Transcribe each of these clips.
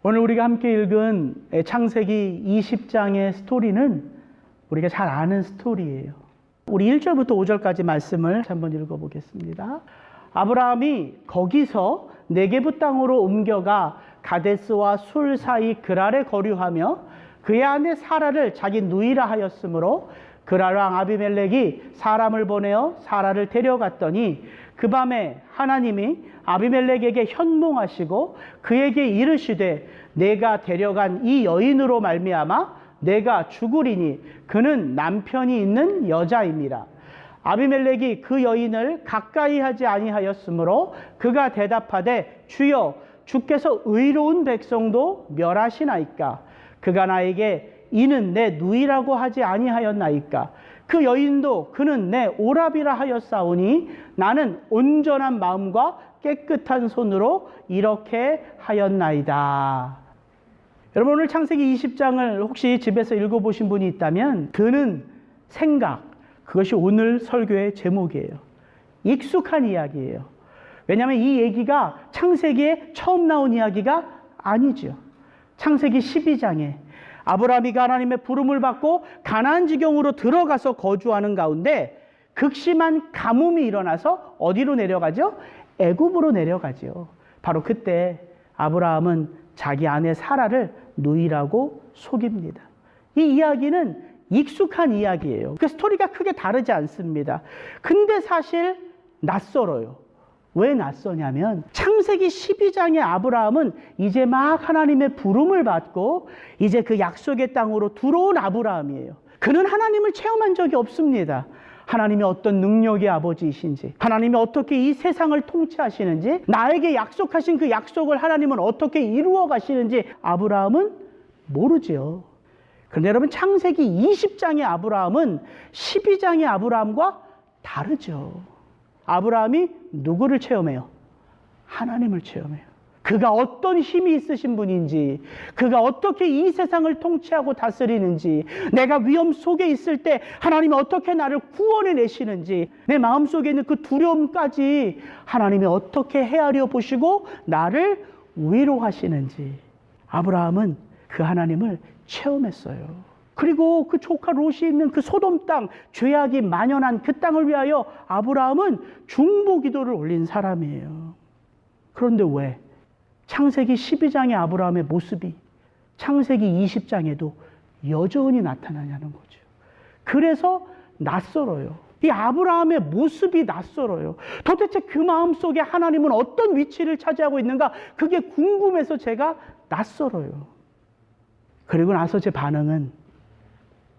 오늘 우리가 함께 읽은 창세기 20장의 스토리는 우리가 잘 아는 스토리예요. 우리 1절부터 5절까지 말씀을 한번 읽어보겠습니다. 아브라함이 거기서 네게부 땅으로 옮겨가 가데스와 술 사이 그랄에 거류하며 그의 아내 사라를 자기 누이라 하였으므로 그랄 왕 아비멜렉이 사람을 보내어 사라를 데려갔더니 그 밤에 하나님이 아비멜렉에게 현몽하시고 그에게 이르시되 내가 데려간 이 여인으로 말미암아 내가 죽으리니 그는 남편이 있는 여자임이라. 아비멜렉이 그 여인을 가까이 하지 아니하였으므로 그가 대답하되 주여 주께서 의로운 백성도 멸하시나이까. 그가 나에게 이는 내 누이라고 하지 아니하였나이까. 그 여인도 그는 내 오라비라 하였사오니 나는 온전한 마음과 깨끗한 손으로 이렇게 하였나이다. 여러분, 오늘 창세기 20장을 혹시 집에서 읽어보신 분이 있다면 드는 생각, 그것이 오늘 설교의 제목이에요. 익숙한 이야기예요. 왜냐하면 이 얘기가 창세기에 처음 나온 이야기가 아니죠. 창세기 12장에 아브라함이 하나님의 부름을 받고 가나안 지경으로 들어가서 거주하는 가운데 극심한 가뭄이 일어나서 어디로 내려가죠? 애굽으로 내려가죠. 바로 그때 아브라함은 자기 아내 사라를 누이라고 속입니다. 이 이야기는 익숙한 이야기예요. 그 스토리가 크게 다르지 않습니다. 근데 사실 낯설어요. 왜 낯서냐면 창세기 12장의 아브라함은 이제 막 하나님의 부름을 받고 이제 그 약속의 땅으로 들어온 아브라함이에요. 그는 하나님을 체험한 적이 없습니다. 하나님이 어떤 능력의 아버지이신지, 하나님이 어떻게 이 세상을 통치하시는지, 나에게 약속하신 그 약속을 하나님은 어떻게 이루어 가시는지 아브라함은 모르죠. 그런데 여러분, 창세기 20장의 아브라함은 12장의 아브라함과 다르죠. 아브라함이 누구를 체험해요? 하나님을 체험해요. 그가 어떤 힘이 있으신 분인지, 그가 어떻게 이 세상을 통치하고 다스리는지, 내가 위험 속에 있을 때 하나님이 어떻게 나를 구원해 내시는지, 내 마음속에 있는 그 두려움까지 하나님이 어떻게 헤아려 보시고 나를 위로하시는지 아브라함은 그 하나님을 체험했어요. 그리고 그 조카 롯이 있는 그 소돔 땅, 죄악이 만연한 그 땅을 위하여 아브라함은 중보 기도를 올린 사람이에요. 그런데 왜 창세기 12장의 아브라함의 모습이 창세기 20장에도 여전히 나타나냐는 거죠. 그래서 낯설어요. 이 아브라함의 모습이 낯설어요. 도대체 그 마음속에 하나님은 어떤 위치를 차지하고 있는가, 그게 궁금해서 제가 낯설어요. 그리고 나서 제 반응은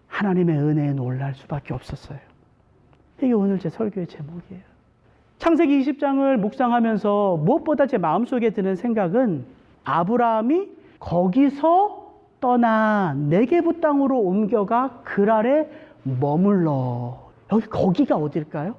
하나님의 은혜에 놀랄 수밖에 없었어요. 이게 오늘 제 설교의 제목이에요. 창세기 20장을 묵상하면서 무엇보다 제 마음속에 드는 생각은 아브라함이 거기서 떠나 네게부 땅으로 옮겨가 그랄에 머물러. 여기 거기가 어딜까요?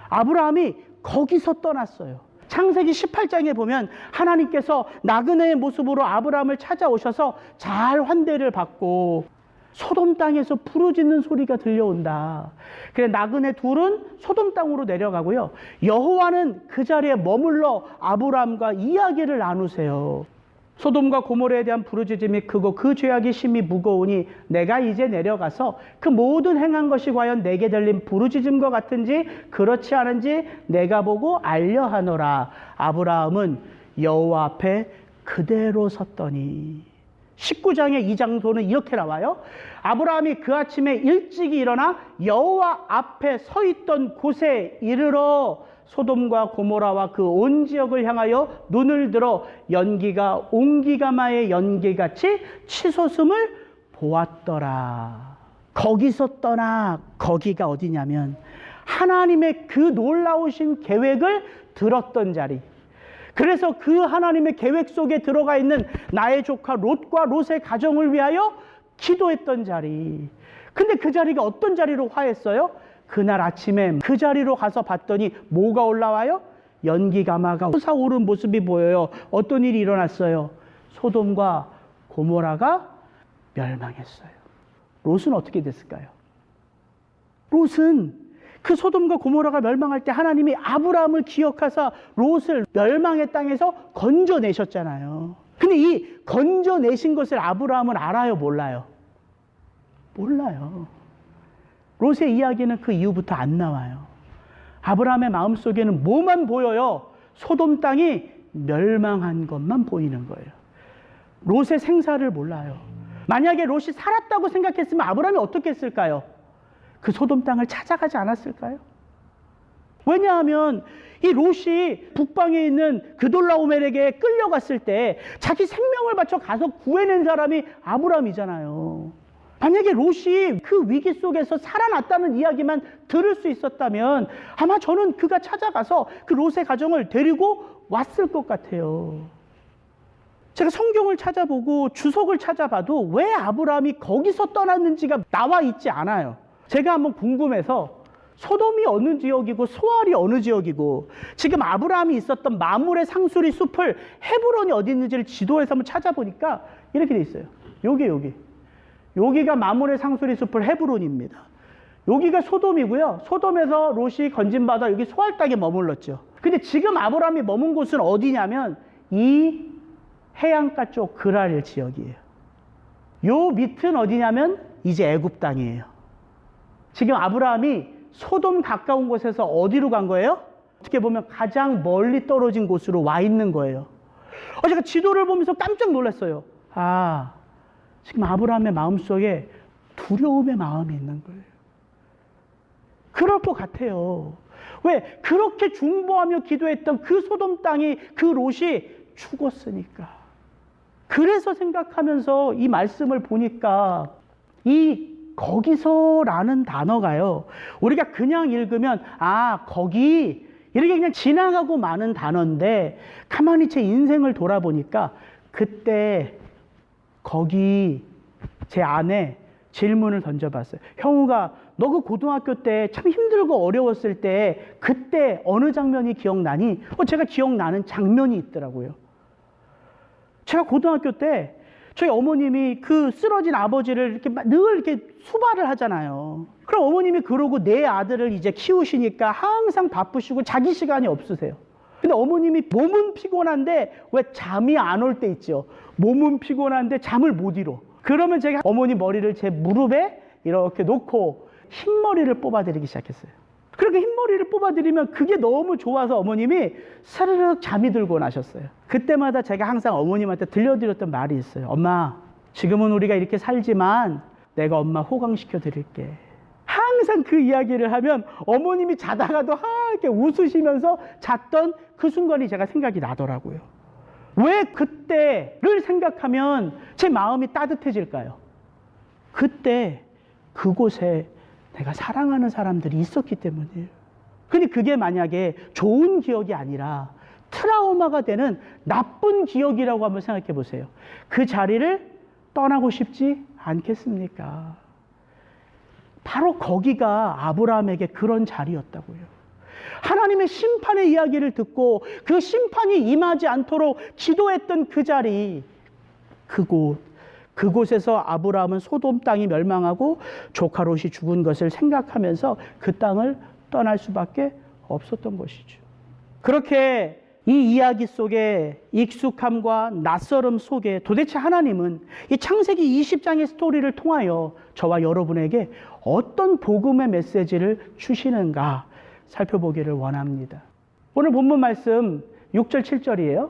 아브라함이 거기서 떠났어요. 창세기 18장에 보면 하나님께서 나그네의 모습으로 아브라함을 찾아오셔서 잘 환대를 받고 소돔 땅에서 부르짖는 소리가 들려온다. 그래 나그네 둘은 소돔 땅으로 내려가고요. 여호와는 그 자리에 머물러 아브라함과 이야기를 나누세요. 소돔과 고모라에 대한 부르짖음이 크고 그 죄악이 심히 무거우니 내가 이제 내려가서 그 모든 행한 것이 과연 내게 들린 부르짖음과 같은지 그렇지 않은지 내가 보고 알려하노라. 아브라함은 여호와 앞에 그대로 섰더니 19장의 이 장소는 이렇게 나와요. 아브라함이 그 아침에 일찍이 일어나 여호와 앞에 서 있던 곳에 이르러 소돔과 고모라와 그 온 지역을 향하여 눈을 들어 연기가 옹기가마의 연기같이 치솟음을 보았더라. 거기서 떠나 거기가 어디냐면 하나님의 그 놀라우신 계획을 들었던 자리. 그래서 그 하나님의 계획 속에 들어가 있는 나의 조카 롯과 롯의 가정을 위하여 기도했던 자리. 근데 그 자리가 어떤 자리로 화했어요? 그날 아침에 그 자리로 가서 봤더니 뭐가 올라와요? 연기가마가 솟아오른 모습이 보여요. 어떤 일이 일어났어요? 소돔과 고모라가 멸망했어요. 롯은 어떻게 됐을까요? 롯은 그 소돔과 고모라가 멸망할 때 하나님이 아브라함을 기억하사 롯을 멸망의 땅에서 건져내셨잖아요. 근데 이 건져내신 것을 아브라함은 알아요, 몰라요? 몰라요. 롯의 이야기는 그 이후부터 안 나와요. 아브라함의 마음속에는 뭐만 보여요? 소돔 땅이 멸망한 것만 보이는 거예요. 롯의 생사를 몰라요. 만약에 롯이 살았다고 생각했으면 아브라함이 어떻게 했을까요? 그 소돔 땅을 찾아가지 않았을까요? 왜냐하면 이 롯이 북방에 있는 그돌라오멜에게 끌려갔을 때 자기 생명을 바쳐 가서 구해낸 사람이 아브라함이잖아요. 만약에 롯이 그 위기 속에서 살아났다는 이야기만 들을 수 있었다면 아마 저는 그가 찾아가서 그 롯의 가정을 데리고 왔을 것 같아요. 제가 성경을 찾아보고 주석을 찾아봐도 왜 아브라함이 거기서 떠났는지가 나와 있지 않아요. 제가 한번 궁금해서 소돔이 어느 지역이고 소알이 어느 지역이고 지금 아브라함이 있었던 마물의 상수리 숲을 헤브론이 어디 있는지를 지도에서 한번 찾아보니까 이렇게 돼 있어요. 여기가 마물의 상수리 숲을 헤브론입니다. 여기가 소돔이고요. 소돔에서 롯이 건진받아 여기 소알 땅에 머물렀죠. 근데 지금 아브라함이 머문 곳은 어디냐면 이 해안가 쪽 그랄 지역이에요. 요 밑은 어디냐면 이제 애굽 땅이에요. 지금 아브라함이 소돔 가까운 곳에서 어디로 간 거예요? 어떻게 보면 가장 멀리 떨어진 곳으로 와 있는 거예요. 제가 지도를 보면서 깜짝 놀랐어요. 지금 아브라함의 마음속에 두려움의 마음이 있는 거예요. 그럴 것 같아요. 왜? 그렇게 중보하며 기도했던 그 소돔 땅이 그 롯이 죽었으니까. 그래서 생각하면서 이 말씀을 보니까 이 거기서라는 단어가요. 우리가 그냥 읽으면 거기 이렇게 그냥 지나가고 마는 단어인데 가만히 제 인생을 돌아보니까 그때 거기 제 안에 질문을 던져봤어요. 형우가 너 그 고등학교 때 참 힘들고 어려웠을 때 그때 어느 장면이 기억나니? 제가 기억나는 장면이 있더라고요. 제가 고등학교 때 저희 어머님이 그 쓰러진 아버지를 이렇게 늘 이렇게 수발을 하잖아요. 그럼 어머님이 그러고 내 아들을 이제 키우시니까 항상 바쁘시고 자기 시간이 없으세요. 근데 어머님이 몸은 피곤한데 왜 잠이 안 올 때 있죠. 몸은 피곤한데 잠을 못 이뤄. 그러면 제가 어머니 머리를 제 무릎에 이렇게 놓고 흰머리를 뽑아드리기 시작했어요. 그렇게 흰머리를 뽑아드리면 그게 너무 좋아서 어머님이 사르륵 잠이 들고 나셨어요. 그때마다 제가 항상 어머님한테 들려드렸던 말이 있어요. 엄마, 지금은 우리가 이렇게 살지만 내가 엄마 호강시켜 드릴게. 항상 그 이야기를 하면 어머님이 자다가도 이렇게 웃으시면서 잤던 그 순간이 제가 생각이 나더라고요. 왜 그때를 생각하면 제 마음이 따뜻해질까요? 그때 그곳에 내가 사랑하는 사람들이 있었기 때문이에요. 근데 그게 만약에 좋은 기억이 아니라 트라우마가 되는 나쁜 기억이라고 한번 생각해 보세요. 그 자리를 떠나고 싶지 않겠습니까? 바로 거기가 아브라함에게 그런 자리였다고요. 하나님의 심판의 이야기를 듣고 그 심판이 임하지 않도록 기도했던 그 자리, 그곳에서 아브라함은 소돔 땅이 멸망하고 조카 롯이 죽은 것을 생각하면서 그 땅을 떠날 수밖에 없었던 것이죠. 그렇게 이 이야기 속에 익숙함과 낯설음 속에 도대체 하나님은 이 창세기 20장의 스토리를 통하여 저와 여러분에게 어떤 복음의 메시지를 주시는가 살펴보기를 원합니다. 오늘 본문 말씀 6절 7절이에요.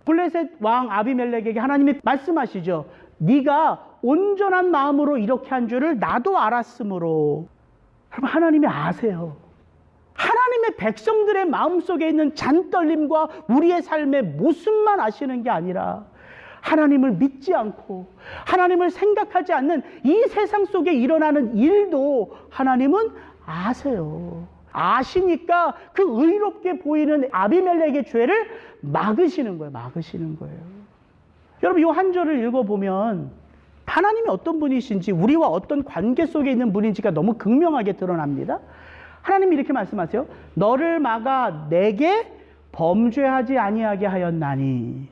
블레셋 왕 아비멜렉에게 하나님이 말씀하시죠. 네가 온전한 마음으로 이렇게 한 줄을 나도 알았으므로. 여러분, 하나님이 아세요. 하나님의 백성들의 마음속에 있는 잔떨림과 우리의 삶의 모습만 아시는 게 아니라 하나님을 믿지 않고 하나님을 생각하지 않는 이 세상 속에 일어나는 일도 하나님은 아세요. 아시니까 그 의롭게 보이는 아비멜렉의 죄를 막으시는 거예요. 여러분, 이 한 절을 읽어보면 하나님이 어떤 분이신지 우리와 어떤 관계 속에 있는 분인지가 너무 극명하게 드러납니다. 하나님이 이렇게 말씀하세요. 너를 막아 내게 범죄하지 아니하게 하였나니.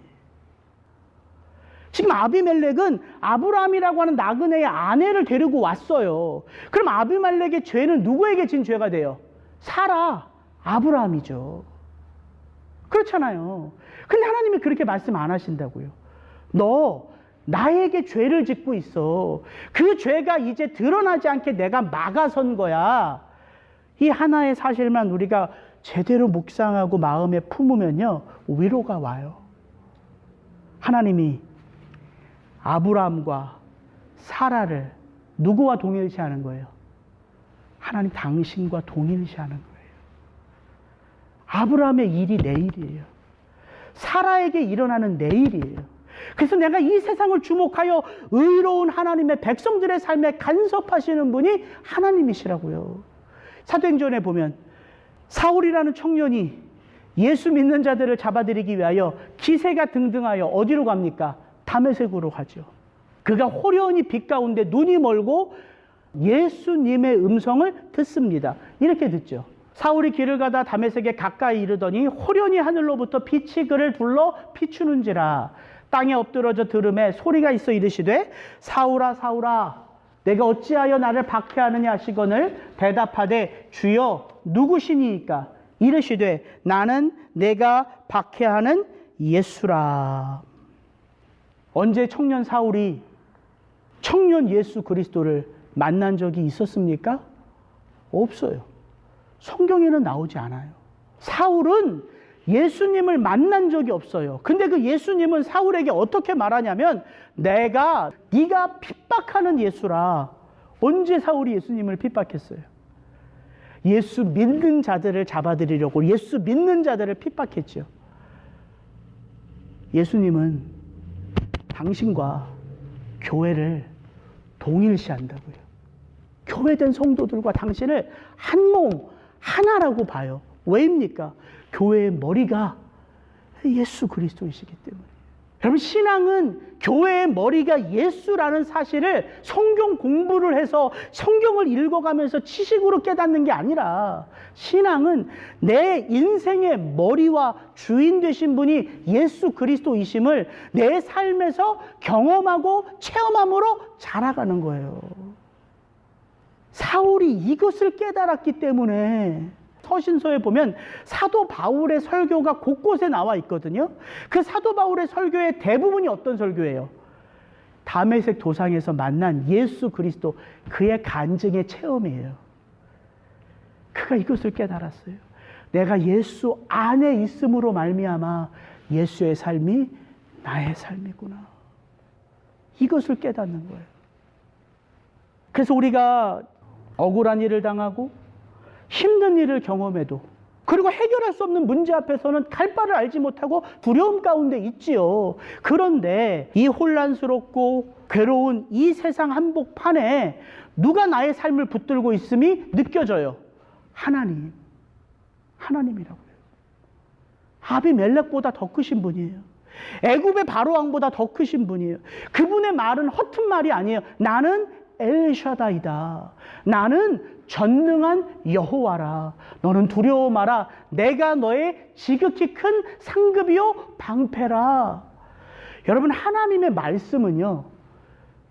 지금 아비멜렉은 아브라함이라고 하는 나그네의 아내를 데리고 왔어요. 그럼 아비멜렉의 죄는 누구에게 진 죄가 돼요? 사라, 아브라함이죠. 그렇잖아요. 근데 하나님이 그렇게 말씀 안 하신다고요. 너 나에게 죄를 짓고 있어. 그 죄가 이제 드러나지 않게 내가 막아선 거야. 이 하나의 사실만 우리가 제대로 묵상하고 마음에 품으면요, 위로가 와요. 하나님이 아브라함과 사라를 누구와 동일시하는 거예요? 하나님 당신과 동일시하는 거예요. 아브라함의 일이 내일이에요. 사라에게 일어나는 내일이에요. 그래서 내가 이 세상을 주목하여 의로운 하나님의 백성들의 삶에 간섭하시는 분이 하나님이시라고요. 사도행전에 보면 사울이라는 청년이 예수 믿는 자들을 잡아들이기 위하여 기세가 등등하여 어디로 갑니까? 다메섹으로 가죠. 그가 호련히 빛 가운데 눈이 멀고 예수님의 음성을 듣습니다. 이렇게 듣죠. 사울이 길을 가다 다메섹에 가까이 이르더니 호련히 하늘로부터 빛이 그를 둘러 비추는지라. 땅에 엎드러져 들음에 소리가 있어 이르시되 사울아 사울아 내가 어찌하여 나를 박해하느냐 하시거늘 대답하되 주여 누구시니이까? 이르시되 나는 내가 박해하는 예수라. 언제 청년 사울이 청년 예수 그리스도를 만난 적이 있었습니까? 없어요. 성경에는 나오지 않아요. 사울은 예수님을 만난 적이 없어요. 근데 그 예수님은 사울에게 어떻게 말하냐면 네가 핍박하는 예수라. 언제 사울이 예수님을 핍박했어요? 예수 믿는 자들을 잡아들이려고 예수 믿는 자들을 핍박했죠. 예수님은 당신과 교회를 동일시한다고요. 교회된 성도들과 당신을 한 몸, 하나라고 봐요. 왜입니까? 교회의 머리가 예수 그리스도이시기 때문에. 여러분, 신앙은 교회의 머리가 예수라는 사실을 성경 공부를 해서 성경을 읽어가면서 지식으로 깨닫는 게 아니라 신앙은 내 인생의 머리와 주인 되신 분이 예수 그리스도이심을 내 삶에서 경험하고 체험함으로 자라가는 거예요. 사울이 이것을 깨달았기 때문에 서신서에 보면 사도 바울의 설교가 곳곳에 나와 있거든요. 그 사도 바울의 설교의 대부분이 어떤 설교예요? 다메섹 도상에서 만난 예수 그리스도, 그의 간증의 체험이에요. 그가 이것을 깨달았어요. 내가 예수 안에 있음으로 말미암아 예수의 삶이 나의 삶이구나. 이것을 깨닫는 거예요. 그래서 우리가 억울한 일을 당하고 힘든 일을 경험해도, 그리고 해결할 수 없는 문제 앞에서는 갈 바를 알지 못하고 두려움 가운데 있지요. 그런데 이 혼란스럽고 괴로운 이 세상 한복판에 누가 나의 삶을 붙들고 있음이 느껴져요? 하나님이라고요. 아비멜렉보다 더 크신 분이에요. 애굽의 바로왕보다 더 크신 분이에요. 그분의 말은 허튼 말이 아니에요. 나는 엘샤다이다. 나는 전능한 여호와라. 너는 두려워 마라. 내가 너의 지극히 큰 상급이요 방패라. 여러분, 하나님의 말씀은요,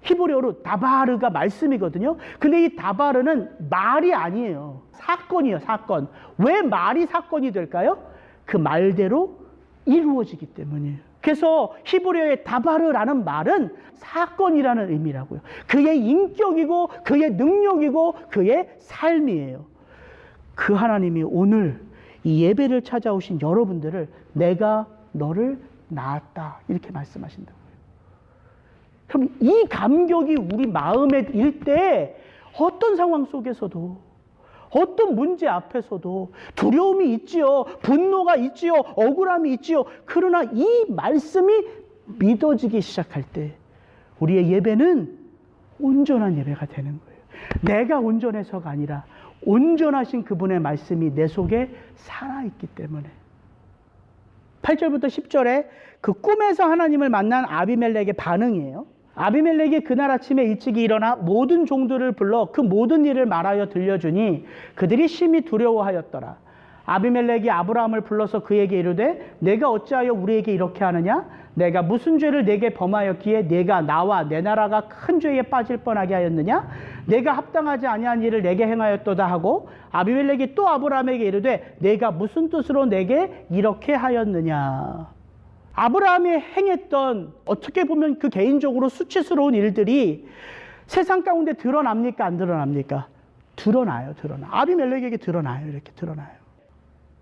히브리어로 다바르가 말씀이거든요. 근데 이 다바르는 말이 아니에요. 사건이에요, 사건. 왜 말이 사건이 될까요? 그 말대로 이루어지기 때문이에요. 그래서 히브리어의 다바르라는 말은 사건이라는 의미라고요. 그의 인격이고 그의 능력이고 그의 삶이에요. 그 하나님이 오늘 이 예배를 찾아오신 여러분들을 내가 너를 낳았다 이렇게 말씀하신다고요. 그럼 이 감격이 우리 마음에 일 때 어떤 상황 속에서도, 어떤 문제 앞에서도 두려움이 있지요. 분노가 있지요. 억울함이 있지요. 그러나 이 말씀이 믿어지기 시작할 때 우리의 예배는 온전한 예배가 되는 거예요. 내가 온전해서가 아니라 온전하신 그분의 말씀이 내 속에 살아있기 때문에. 8절부터 10절에 그 꿈에서 하나님을 만난 아비멜렉의 반응이에요. 아비멜렉이 그날 아침에 일찍이 일어나 모든 종들을 불러 그 모든 일을 말하여 들려주니 그들이 심히 두려워하였더라. 아비멜렉이 아브라함을 불러서 그에게 이르되 내가 어찌하여 우리에게 이렇게 하느냐? 내가 무슨 죄를 내게 범하였기에 내가 나와 내 나라가 큰 죄에 빠질 뻔하게 하였느냐? 내가 합당하지 아니한 일을 내게 행하였도다 하고 아비멜렉이 또 아브라함에게 이르되 내가 무슨 뜻으로 내게 이렇게 하였느냐? 아브라함이 행했던 어떻게 보면 그 개인적으로 수치스러운 일들이 세상 가운데 드러납니까? 안 드러납니까? 드러나요. 아비멜렉에게 드러나요. 이렇게 드러나요.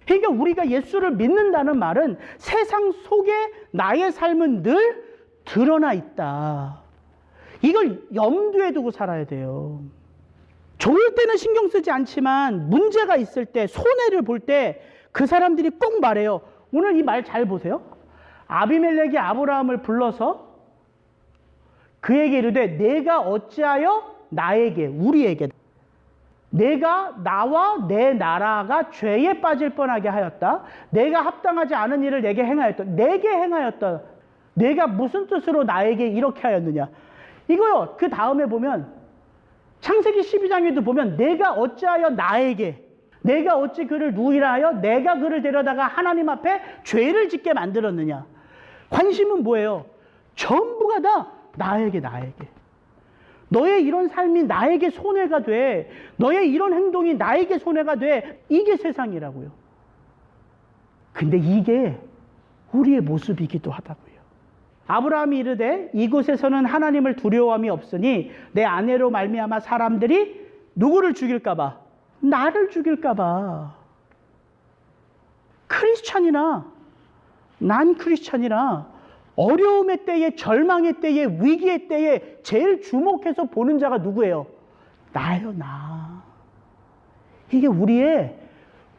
그러니까 우리가 예수를 믿는다는 말은 세상 속에 나의 삶은 늘 드러나 있다. 이걸 염두에 두고 살아야 돼요. 좋을 때는 신경 쓰지 않지만 문제가 있을 때, 손해를 볼 때 그 사람들이 꼭 말해요. 오늘 이 말 잘 보세요. 아비멜렉이 아브라함을 불러서 그에게 이르되 내가 어찌하여 나에게, 우리에게 내가 나와 내 나라가 죄에 빠질 뻔하게 하였다. 내가 합당하지 않은 일을 내게 행하였다. 내게 행하였다. 내가 무슨 뜻으로 나에게 이렇게 하였느냐. 이거요. 그 다음에 보면 창세기 12장에도 보면 내가 어찌하여 나에게, 내가 어찌 그를 누이라 하여 내가 그를 데려다가 하나님 앞에 죄를 짓게 만들었느냐. 관심은 뭐예요? 전부가 다 나에게. 너의 이런 삶이 나에게 손해가 돼. 너의 이런 행동이 나에게 손해가 돼. 이게 세상이라고요. 근데 이게 우리의 모습이기도 하다고요. 아브라함이 이르되 이곳에서는 하나님을 두려워함이 없으니 내 아내로 말미암아 사람들이 누구를 죽일까 봐? 나를 죽일까 봐. 크리스찬이나 난 크리스찬이나 어려움의 때에, 절망의 때에, 위기의 때에 제일 주목해서 보는 자가 누구예요? 나요, 나. 이게 우리의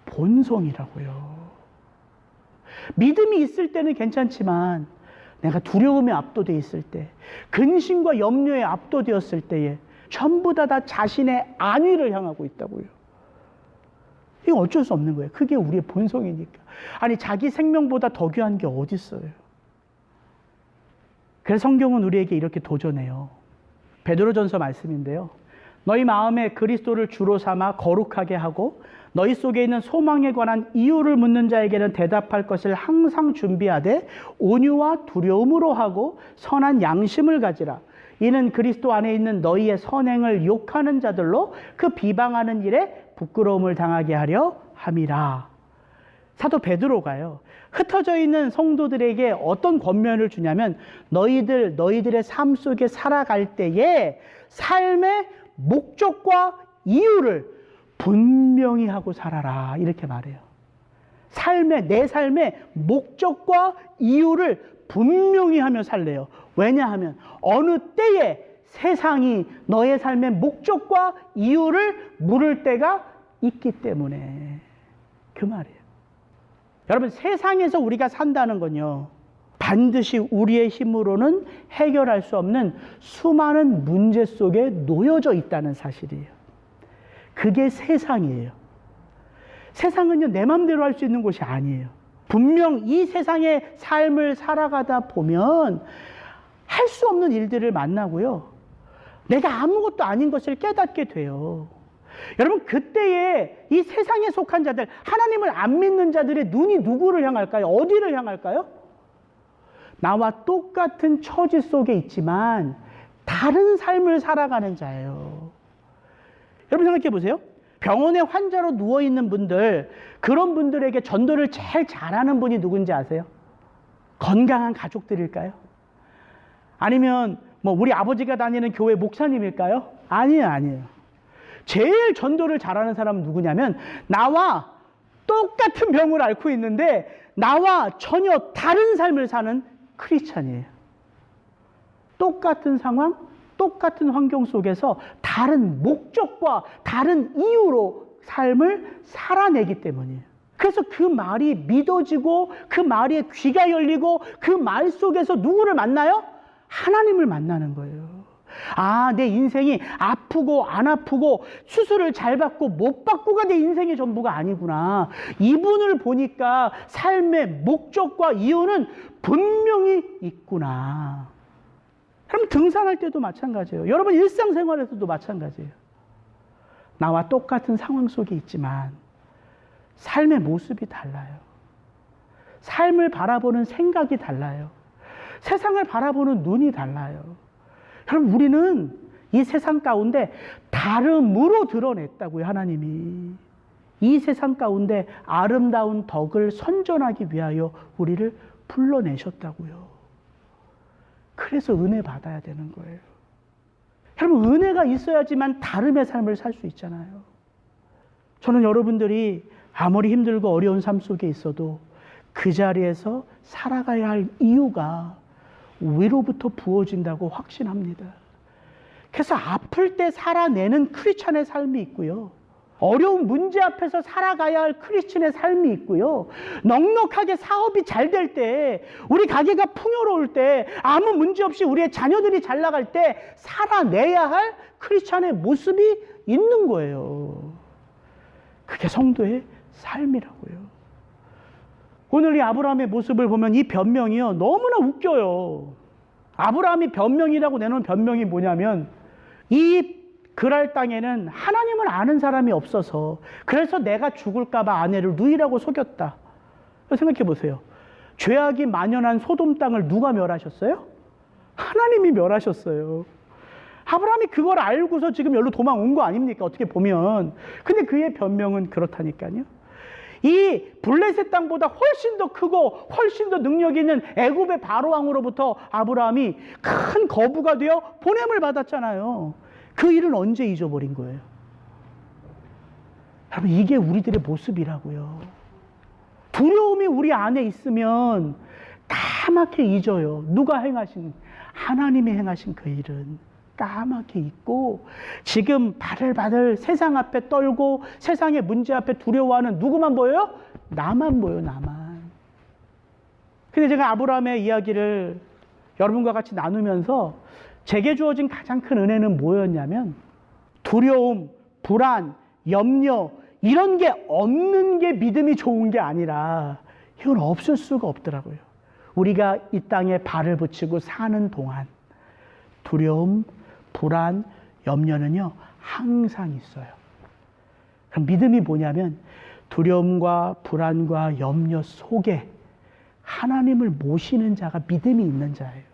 본성이라고요. 믿음이 있을 때는 괜찮지만 내가 두려움에 압도되어 있을 때, 근심과 염려에 압도되었을 때에 전부 다 자신의 안위를 향하고 있다고요. 이거 어쩔 수 없는 거예요. 그게 우리의 본성이니까. 아니, 자기 생명보다 더 귀한 게 어디 있어요? 그래서 성경은 우리에게 이렇게 도전해요. 베드로전서 말씀인데요. 너희 마음에 그리스도를 주로 삼아 거룩하게 하고 너희 속에 있는 소망에 관한 이유를 묻는 자에게는 대답할 것을 항상 준비하되 온유와 두려움으로 하고 선한 양심을 가지라. 이는 그리스도 안에 있는 너희의 선행을 욕하는 자들로 그 비방하는 일에 부끄러움을 당하게 하려 함이라. 사도 베드로가요, 흩어져 있는 성도들에게 어떤 권면을 주냐면 너희들의 삶 속에 살아갈 때에 삶의 목적과 이유를 분명히 하고 살아라, 이렇게 말해요. 내 삶의 목적과 이유를 분명히 하며 살래요. 왜냐하면 어느 때에 세상이 너의 삶의 목적과 이유를 물을 때가 있기 때문에, 그 말이에요. 여러분, 세상에서 우리가 산다는 건요, 반드시 우리의 힘으로는 해결할 수 없는 수많은 문제 속에 놓여져 있다는 사실이에요. 그게 세상이에요. 세상은요, 내 마음대로 할 수 있는 곳이 아니에요. 분명 이 세상의 삶을 살아가다 보면 할 수 없는 일들을 만나고요, 내가 아무것도 아닌 것을 깨닫게 돼요. 여러분, 그때에 이 세상에 속한 자들, 하나님을 안 믿는 자들의 눈이 누구를 향할까요? 어디를 향할까요? 나와 똑같은 처지 속에 있지만 다른 삶을 살아가는 자예요. 여러분, 생각해 보세요. 병원에 환자로 누워있는 분들, 그런 분들에게 전도를 제일 잘하는 분이 누군지 아세요? 건강한 가족들일까요? 아니면 우리 아버지가 다니는 교회 목사님일까요? 아니에요. 제일 전도를 잘하는 사람은 누구냐면 나와 똑같은 병을 앓고 있는데 나와 전혀 다른 삶을 사는 크리스찬이에요. 똑같은 상황, 똑같은 환경 속에서 다른 목적과 다른 이유로 삶을 살아내기 때문이에요. 그래서 그 말이 믿어지고 그 말에 귀가 열리고 그 말 속에서 누구를 만나요? 하나님을 만나는 거예요. 아, 내 인생이 아프고 안 아프고 수술을 잘 받고 못 받고가 내 인생의 전부가 아니구나. 이분을 보니까 삶의 목적과 이유는 분명히 있구나. 그럼 등산할 때도 마찬가지예요. 여러분, 일상생활에서도 마찬가지예요. 나와 똑같은 상황 속에 있지만 삶의 모습이 달라요. 삶을 바라보는 생각이 달라요. 세상을 바라보는 눈이 달라요. 여러분, 우리는 이 세상 가운데 다름으로 드러냈다고요, 하나님이. 이 세상 가운데 아름다운 덕을 선전하기 위하여 우리를 불러내셨다고요. 그래서 은혜 받아야 되는 거예요. 여러분, 은혜가 있어야지만 다름의 삶을 살 수 있잖아요. 저는 여러분들이 아무리 힘들고 어려운 삶 속에 있어도 그 자리에서 살아가야 할 이유가 위로부터 부어진다고 확신합니다. 그래서 아플 때 살아내는 크리스찬의 삶이 있고요. 어려운 문제 앞에서 살아가야 할 크리스찬의 삶이 있고요. 넉넉하게 사업이 잘 될 때, 우리 가게가 풍요로울 때, 아무 문제 없이 우리의 자녀들이 잘 나갈 때 살아내야 할 크리스찬의 모습이 있는 거예요. 그게 성도의 삶이라고요. 오늘 이 아브라함의 모습을 보면 이 변명이요, 너무나 웃겨요. 아브라함이 변명이라고 내놓은 변명이 뭐냐면, 이 그랄 땅에는 하나님을 아는 사람이 없어서 그래서 내가 죽을까봐 아내를 누이라고 속였다. 생각해 보세요. 죄악이 만연한 소돔 땅을 누가 멸하셨어요? 하나님이 멸하셨어요. 아브라함이 그걸 알고서 지금 여기로 도망온 거 아닙니까? 어떻게 보면. 근데 그의 변명은 그렇다니까요. 이 블레셋 땅보다 훨씬 더 크고 훨씬 더 능력 있는 애굽의 바로왕으로부터 아브라함이 큰 거부가 되어 보냄을 받았잖아요. 그 일은 언제 잊어버린 거예요? 여러분, 이게 우리들의 모습이라고요. 두려움이 우리 안에 있으면 까맣게 잊어요. 누가 행하신, 하나님이 행하신 그 일은 까맣게 잊고 지금 바들바들 세상 앞에 떨고 세상의 문제 앞에 두려워하는 누구만 보여요? 나만 보여요, 나만. 근데 제가 아브라함의 이야기를 여러분과 같이 나누면서 제게 주어진 가장 큰 은혜는 뭐였냐면 두려움, 불안, 염려 이런 게 없는 게 믿음이 좋은 게 아니라 이건 없을 수가 없더라고요. 우리가 이 땅에 발을 붙이고 사는 동안 두려움, 불안, 염려는요 항상 있어요. 그럼 믿음이 뭐냐면 두려움과 불안과 염려 속에 하나님을 모시는 자가 믿음이 있는 자예요.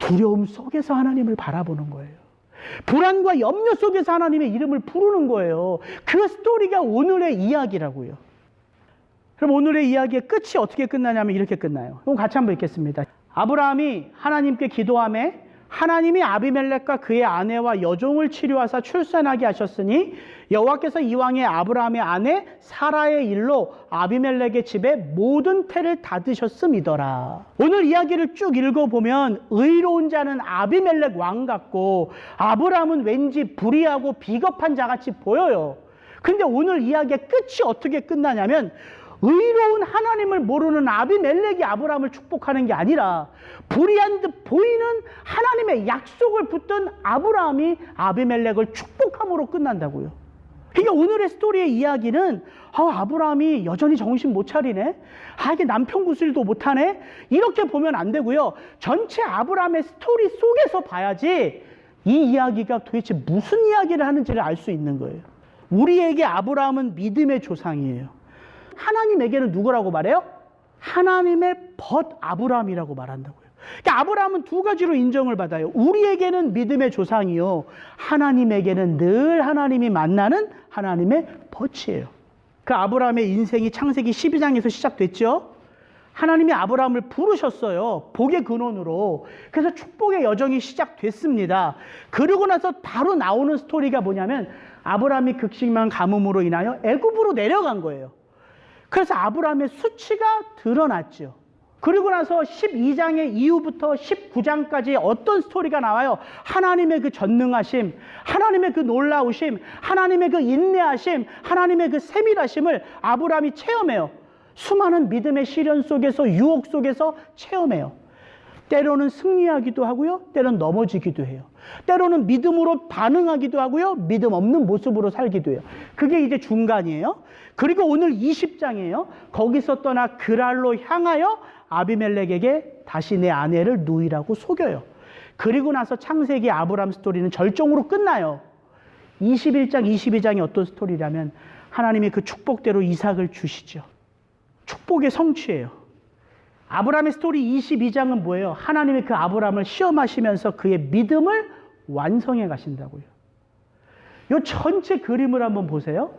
두려움 속에서 하나님을 바라보는 거예요. 불안과 염려 속에서 하나님의 이름을 부르는 거예요. 그 스토리가 오늘의 이야기라고요. 그럼 오늘의 이야기의 끝이 어떻게 끝나냐면 이렇게 끝나요. 그럼 같이 한번 읽겠습니다. 아브라함이 하나님께 기도하매 하나님이 아비멜렉과 그의 아내와 여종을 치료하사 출산하게 하셨으니 여호와께서 이왕에 아브라함의 아내 사라의 일로 아비멜렉의 집에 모든 태를 닫으셨음이더라. 오늘 이야기를 쭉 읽어보면 의로운 자는 아비멜렉 왕 같고 아브라함은 왠지 불의하고 비겁한 자같이 보여요. 근데 오늘 이야기의 끝이 어떻게 끝나냐면 의로운 하나님을 모르는 아비멜렉이 아브라함을 축복하는 게 아니라 불의한 듯 보이는 하나님의 약속을 붙든 아브라함이 아비멜렉을 축복함으로 끝난다고요. 그러니까 오늘의 스토리의 이야기는 아브라함이 여전히 정신 못 차리네. 이게 남편 구슬도 못하네. 이렇게 보면 안 되고요. 전체 아브라함의 스토리 속에서 봐야지 이 이야기가 도대체 무슨 이야기를 하는지를 알 수 있는 거예요. 우리에게 아브라함은 믿음의 조상이에요. 하나님에게는 누구라고 말해요? 하나님의 벗 아브라함이라고 말한다고요. 그러니까 아브라함은 두 가지로 인정을 받아요. 우리에게는 믿음의 조상이요, 하나님에게는 늘 하나님이 만나는 하나님의 벗이에요. 그 아브라함의 인생이 창세기 12장에서 시작됐죠. 하나님이 아브라함을 부르셨어요. 복의 근원으로. 그래서 축복의 여정이 시작됐습니다. 그러고 나서 바로 나오는 스토리가 뭐냐면 아브라함이 극심한 가뭄으로 인하여 애굽으로 내려간 거예요. 그래서 아브라함의 수치가 드러났죠. 그리고 나서 12장의 이후부터 19장까지 어떤 스토리가 나와요? 하나님의 그 전능하심, 하나님의 그 놀라우심, 하나님의 그 인내하심, 하나님의 그 세밀하심을 아브라함이 체험해요. 수많은 믿음의 시련 속에서, 유혹 속에서 체험해요. 때로는 승리하기도 하고요, 때로는 넘어지기도 해요. 때로는 믿음으로 반응하기도 하고요, 믿음 없는 모습으로 살기도 해요. 그게 이제 중간이에요. 그리고 오늘 20장이에요. 거기서 떠나 그랄로 향하여 아비멜렉에게 다시 내 아내를 누이라고 속여요. 그리고 나서 창세기 아브라함 스토리는 절정으로 끝나요. 21장, 22장이 어떤 스토리냐면 하나님이 그 축복대로 이삭을 주시죠. 축복의 성취예요. 아브라함의 스토리 22장은 뭐예요? 하나님이 그 아브라함을 시험하시면서 그의 믿음을 완성해 가신다고요. 이 전체 그림을 한번 보세요.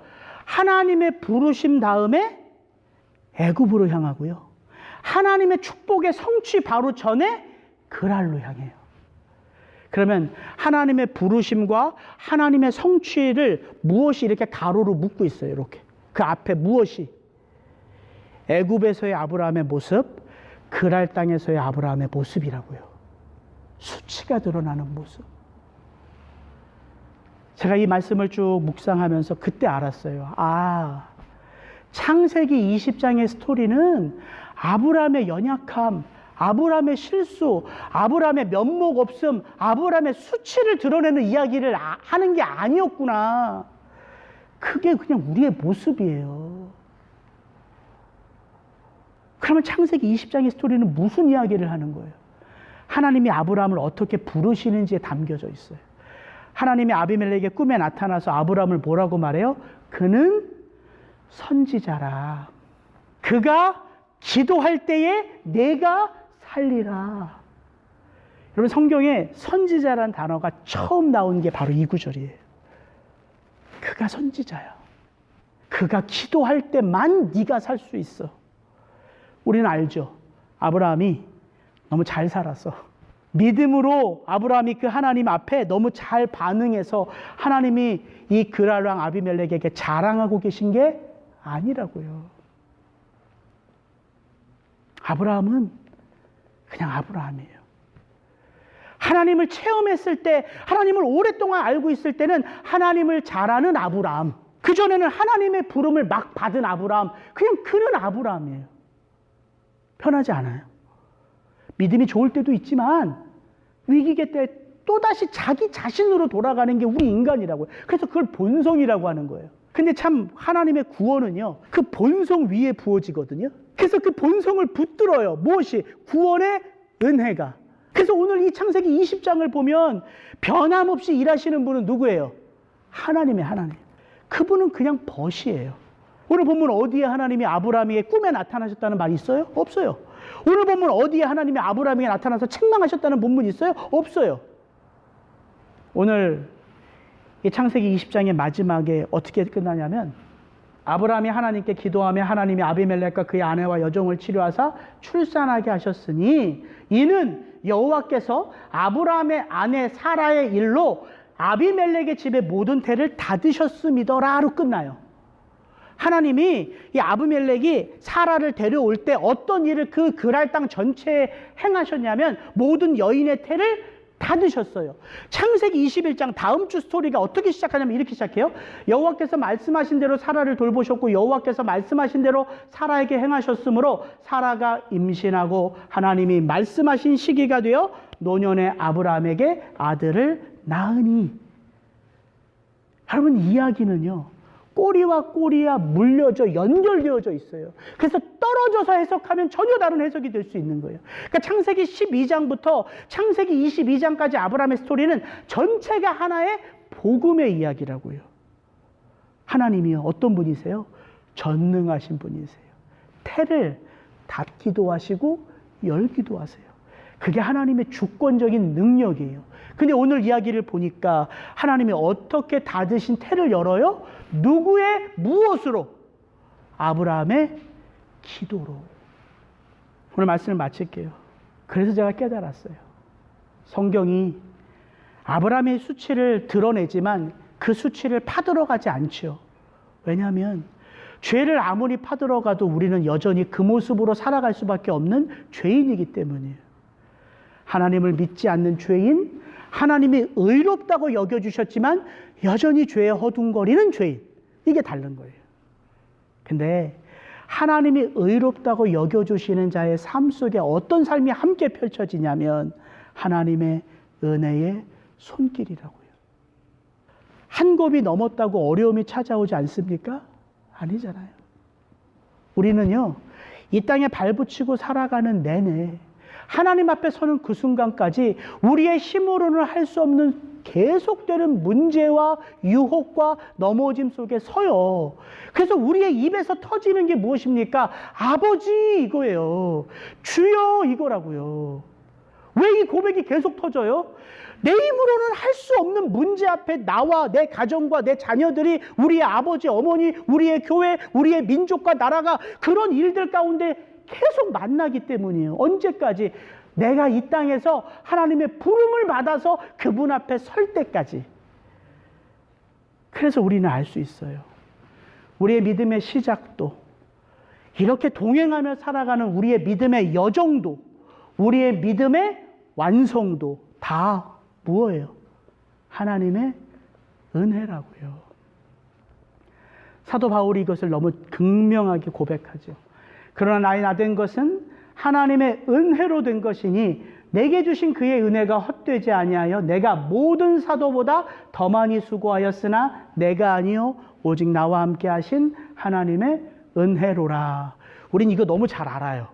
하나님의 부르심 다음에 애굽으로 향하고요. 하나님의 축복의 성취 바로 전에 그랄로 향해요. 그러면 하나님의 부르심과 하나님의 성취를 무엇이 이렇게 가로로 묶고 있어요. 이렇게. 그 앞에 무엇이? 애굽에서의 아브라함의 모습, 그랄 땅에서의 아브라함의 모습이라고요. 수치가 드러나는 모습. 제가 이 말씀을 쭉 묵상하면서 그때 알았어요. 아, 창세기 20장의 스토리는 아브라함의 연약함, 아브라함의 실수, 아브라함의 면목 없음, 아브라함의 수치를 드러내는 이야기를 하는 게 아니었구나. 그게 그냥 우리의 모습이에요. 그러면 창세기 20장의 스토리는 무슨 이야기를 하는 거예요? 하나님이 아브라함을 어떻게 부르시는지에 담겨져 있어요. 하나님이 아비멜렉의 꿈에 나타나서 아브라함을 뭐라고 말해요? 그는 선지자라. 그가 기도할 때에 내가 살리라. 여러분, 성경에 선지자란 단어가 처음 나온 게 바로 이 구절이에요. 그가 선지자야. 그가 기도할 때만 네가 살 수 있어. 우리는 알죠. 아브라함이 너무 잘 살았어. 믿음으로 아브라함이 그 하나님 앞에 너무 잘 반응해서 하나님이 이 그랄 왕 아비멜렉에게 자랑하고 계신 게 아니라고요. 아브라함은 그냥 아브라함이에요. 하나님을 체험했을 때, 하나님을 오랫동안 알고 있을 때는 하나님을 잘 아는 아브라함. 그전에는 하나님의 부름을 막 받은 아브라함. 그냥 그는 아브라함이에요. 편하지 않아요. 믿음이 좋을 때도 있지만 위기계 때 또다시 자기 자신으로 돌아가는 게 우리 인간이라고요. 그래서 그걸 본성이라고 하는 거예요. 근데 참 하나님의 구원은요, 그 본성 위에 부어지거든요. 그래서 그 본성을 붙들어요. 무엇이? 구원의 은혜가. 그래서 오늘 이 창세기 20장을 보면 변함없이 일하시는 분은 누구예요? 하나님의 하나님. 그분은 그냥 벗이에요. 오늘 본문 어디에 하나님이 아브라함에게 꿈에 나타나셨다는 말이 있어요? 없어요. 오늘 본문 어디에 하나님이 아브라함에게 나타나서 책망하셨다는 본문이 있어요? 없어요. 오늘 이 창세기 20장의 마지막에 어떻게 끝나냐면 아브라함이 하나님께 기도하며 하나님이 아비멜렉과 그의 아내와 여종을 치료하사 출산하게 하셨으니 이는 여호와께서 아브라함의 아내 사라의 일로 아비멜렉의 집의 모든 태를 닫으셨음이더라로 끝나요. 하나님이 이 아비멜렉이 사라를 데려올 때 어떤 일을 그 그랄 땅 전체에 행하셨냐면 모든 여인의 태를 닫으셨어요. 창세기 21장 다음 주 스토리가 어떻게 시작하냐면 이렇게 시작해요. 여호와께서 말씀하신 대로 사라를 돌보셨고 여호와께서 말씀하신 대로 사라에게 행하셨으므로 사라가 임신하고 하나님이 말씀하신 시기가 되어 노년의 아브라함에게 아들을 낳으니. 여러분, 이야기는요 꼬리와 꼬리가 물려져 연결되어져 있어요. 그래서 떨어져서 해석하면 전혀 다른 해석이 될 수 있는 거예요. 그러니까 창세기 12장부터 창세기 22장까지 아브라함의 스토리는 전체가 하나의 복음의 이야기라고요. 하나님이요 어떤 분이세요? 전능하신 분이세요. 태를 닫기도 하시고 열기도 하세요. 그게 하나님의 주권적인 능력이에요. 근데 오늘 이야기를 보니까 하나님이 어떻게 닫으신 태를 열어요? 누구의 무엇으로? 아브라함의 기도로. 오늘 말씀을 마칠게요. 그래서 제가 깨달았어요. 성경이 아브라함의 수치를 드러내지만 그 수치를 파들어가지 않죠. 왜냐하면 죄를 아무리 파들어가도 우리는 여전히 그 모습으로 살아갈 수밖에 없는 죄인이기 때문이에요. 하나님을 믿지 않는 죄인, 하나님이 의롭다고 여겨주셨지만 여전히 죄에 허둥거리는 죄인. 이게 다른 거예요. 근데 하나님이 의롭다고 여겨주시는 자의 삶 속에 어떤 삶이 함께 펼쳐지냐면 하나님의 은혜의 손길이라고요. 한 곱이 넘었다고 어려움이 찾아오지 않습니까? 아니잖아요. 우리는요, 이 땅에 발붙이고 살아가는 내내 하나님 앞에 서는 그 순간까지 우리의 힘으로는 할 수 없는 계속되는 문제와 유혹과 넘어짐 속에 서요. 그래서 우리의 입에서 터지는 게 무엇입니까? 아버지 이거예요. 주여 이거라고요. 왜 이 고백이 계속 터져요? 내 힘으로는 할 수 없는 문제 앞에 나와 내 가정과 내 자녀들이 우리의 아버지, 어머니, 우리의 교회, 우리의 민족과 나라가 그런 일들 가운데 계속 만나기 때문이에요. 언제까지? 내가 이 땅에서 하나님의 부름을 받아서 그분 앞에 설 때까지. 그래서 우리는 알 수 있어요. 우리의 믿음의 시작도, 이렇게 동행하며 살아가는 우리의 믿음의 여정도, 우리의 믿음의 완성도 다 무엇이에요? 하나님의 은혜라고요. 사도 바울이 이것을 너무 극명하게 고백하죠. 그러나 나의 나된 것은 하나님의 은혜로 된 것이니 내게 주신 그의 은혜가 헛되지 아니하여 내가 모든 사도보다 더 많이 수고하였으나 내가 아니요 오직 나와 함께 하신 하나님의 은혜로라. 우린 이거 너무 잘 알아요.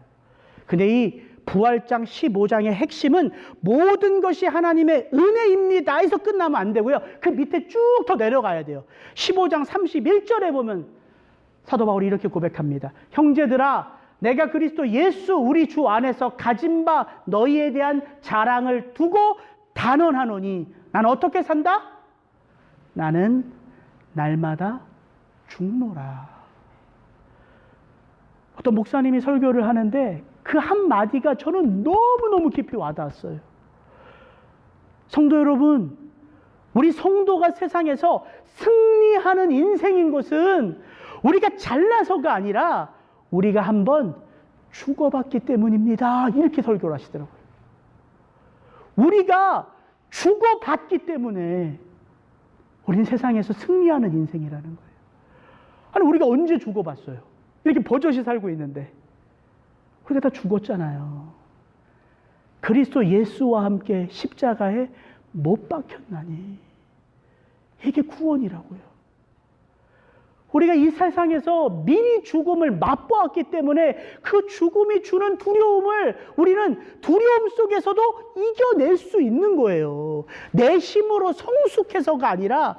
근데 이 부활장 15장의 핵심은 모든 것이 하나님의 은혜입니다 해서 끝나면 안 되고요. 그 밑에 쭉 더 내려가야 돼요. 15장 31절에 보면 사도 바울이 이렇게 고백합니다. 형제들아, 내가 그리스도 예수 우리 주 안에서 가진 바 너희에 대한 자랑을 두고 단언하노니 나는 어떻게 산다? 나는 날마다 죽노라. 어떤 목사님이 설교를 하는데 그 한마디가 저는 너무너무 깊이 와닿았어요. 성도 여러분, 우리 성도가 세상에서 승리하는 인생인 것은 우리가 잘나서가 아니라 우리가 한번 죽어봤기 때문입니다. 이렇게 설교를 하시더라고요. 우리가 죽어봤기 때문에 우린 세상에서 승리하는 인생이라는 거예요. 아니, 우리가 언제 죽어봤어요? 이렇게 버젓이 살고 있는데 우리가 다 죽었잖아요. 그리스도 예수와 함께 십자가에 못 박혔나니 이게 구원이라고요. 우리가 이 세상에서 미리 죽음을 맛보았기 때문에 그 죽음이 주는 두려움을 우리는 두려움 속에서도 이겨낼 수 있는 거예요. 내 힘으로 성숙해서가 아니라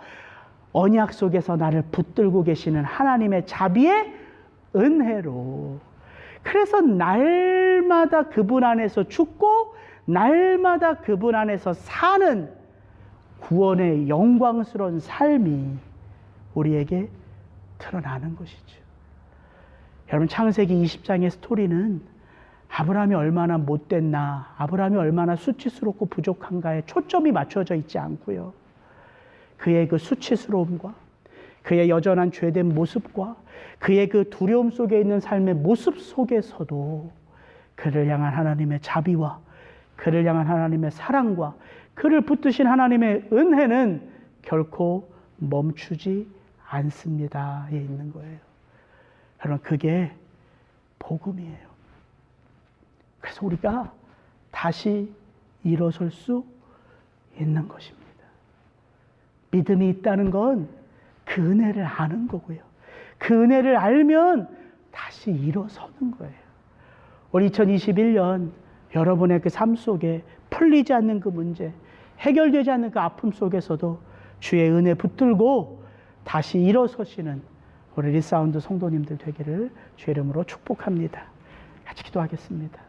언약 속에서 나를 붙들고 계시는 하나님의 자비의 은혜로. 그래서 날마다 그분 안에서 죽고 날마다 그분 안에서 사는 구원의 영광스러운 삶이 우리에게 드러나는 것이죠. 여러분, 창세기 20장의 스토리는 아브라함이 얼마나 못됐나, 아브라함이 얼마나 수치스럽고 부족한가에 초점이 맞춰져 있지 않고요. 그의 그 수치스러움과 그의 여전한 죄된 모습과 그의 그 두려움 속에 있는 삶의 모습 속에서도 그를 향한 하나님의 자비와 그를 향한 하나님의 사랑과 그를 붙드신 하나님의 은혜는 결코 멈추지 않습니다에 있는 거예요. 여러분, 그게 복음이에요. 그래서 우리가 다시 일어설 수 있는 것입니다. 믿음이 있다는 건 그 은혜를 아는 거고요. 그 은혜를 알면 다시 일어서는 거예요. 우리 2021년 여러분의 그 삶 속에 풀리지 않는 그 문제, 해결되지 않는 그 아픔 속에서도 주의 은혜 붙들고 다시 일어서시는 우리 리사운드 성도님들 되기를 주의 이름으로 축복합니다. 같이 기도하겠습니다.